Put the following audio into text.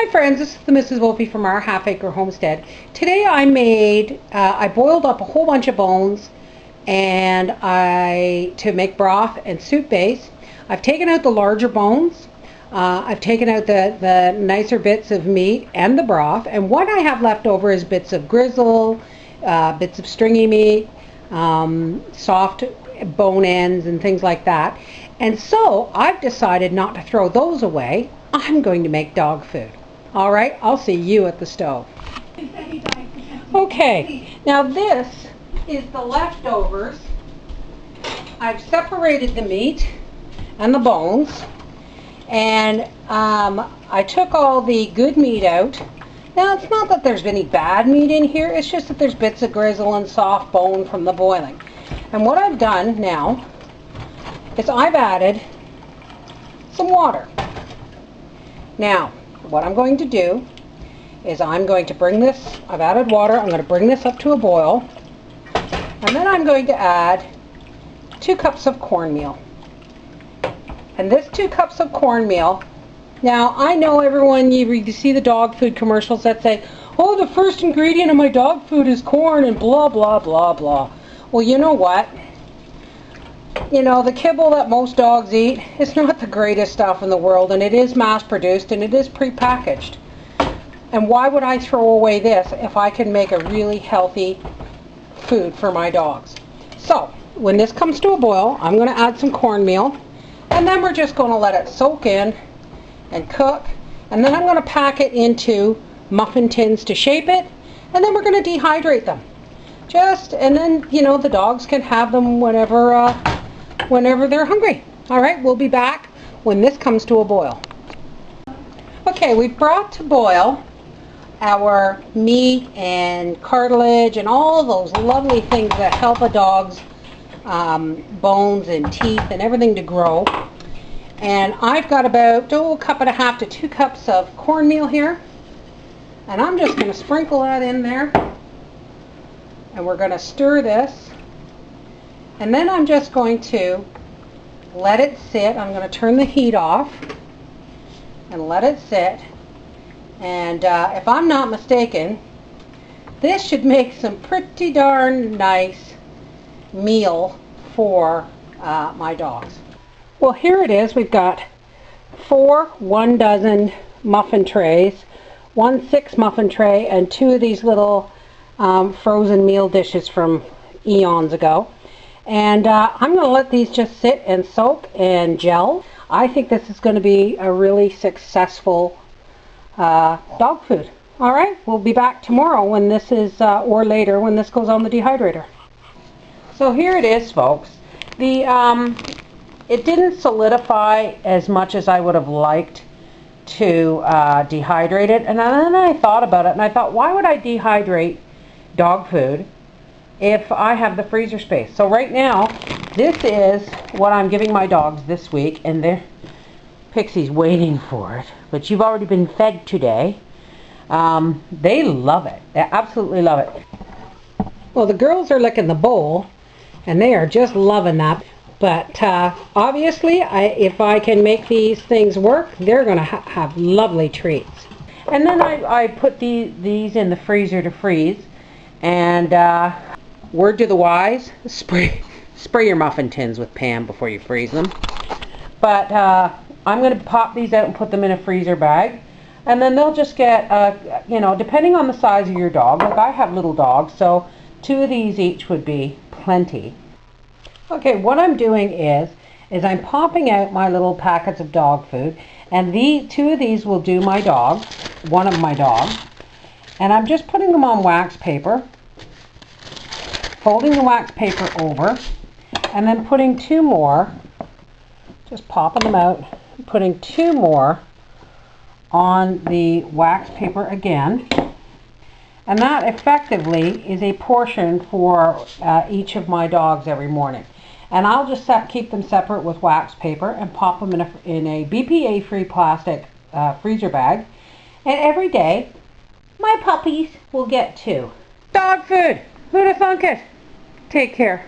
Hi friends, this is the Mrs. Wolfie from our Half Acre Homestead. Today I boiled up a whole bunch of bones and to make broth and soup base. I've taken out the larger bones. I've taken out the nicer bits of meat and the broth, and what I have left over is bits of grizzle, bits of stringy meat, soft bone ends and things like that. And so I've decided not to throw those away. I'm going to make dog food. All right, I'll see you at the stove. Okay, now this is the leftovers. I've separated the meat and the bones, and I took all the good meat out. Now, it's not that there's any bad meat in here, it's just that there's bits of grizzle and soft bone from the boiling. And what I've done now is I've added some water. Now, what I'm going to do is I'm going to bring this, I've added water, I'm going to bring this up to a boil, and then I'm going to add 2 cups of cornmeal. And this 2 cups of cornmeal, now I know everyone, you see the dog food commercials that say, oh, the first ingredient of my dog food is corn and blah, blah, blah, blah. Well, you know what? You know, the kibble that most dogs eat is not the greatest stuff in the world, and it is mass-produced and it is pre-packaged. And why would I throw away this if I can make a really healthy food for my dogs? So, when this comes to a boil, I'm going to add some cornmeal, and then we're just going to let it soak in and cook, and then I'm going to pack it into muffin tins to shape it, and then we're going to dehydrate them. And then, you know, the dogs can have them whenever they're hungry. All right, we'll be back when this comes to a boil. Okay, we've brought to boil our meat and cartilage and all those lovely things that help a dog's bones and teeth and everything to grow. And I've got about a cup and a half to 2 cups of cornmeal here. And I'm just going to sprinkle that in there. And we're going to stir this. And then I'm just going to let it sit. I'm going to turn the heat off and let it sit. And if I'm not mistaken, this should make some pretty darn nice meal for my dogs. Well, here it is. We've got 4 1-dozen muffin trays, 1 6-muffin tray, and 2 of these little frozen meal dishes from eons ago. And I'm going to let these just sit and soak and gel. I think this is going to be a really successful dog food. All right, we'll be back tomorrow when this is, or later when this goes on the dehydrator. So here it is, folks. It didn't solidify as much as I would have liked to dehydrate it. And then I thought about it, and I thought, why would I dehydrate dog food if I have the freezer space? So right now, this is what I'm giving my dogs this week, and Pixie's waiting for it, but you've already been fed today. They love it. They absolutely love it. Well, the girls are licking the bowl, and they are just loving that. But obviously, if I can make these things work, they're going to have lovely treats. And then I put these in the freezer to freeze. And word to the wise, spray your muffin tins with Pam before you freeze them. But I'm going to pop these out and put them in a freezer bag. And then they'll just get, you know, depending on the size of your dog. Like, I have little dogs, so 2 of these each would be plenty. Okay, what I'm doing is I'm popping out my little packets of dog food. And 2 of these will do my dog, one of my dogs. And I'm just putting them on wax paper, folding the wax paper over, and then putting 2 more, just popping them out, putting 2 more on the wax paper again. And that effectively is a portion for each of my dogs every morning. And I'll just keep them separate with wax paper and pop them in a BPA-free plastic freezer bag. And every day, my puppies will get 2. Dog food! Who'd have thunk it? Take care.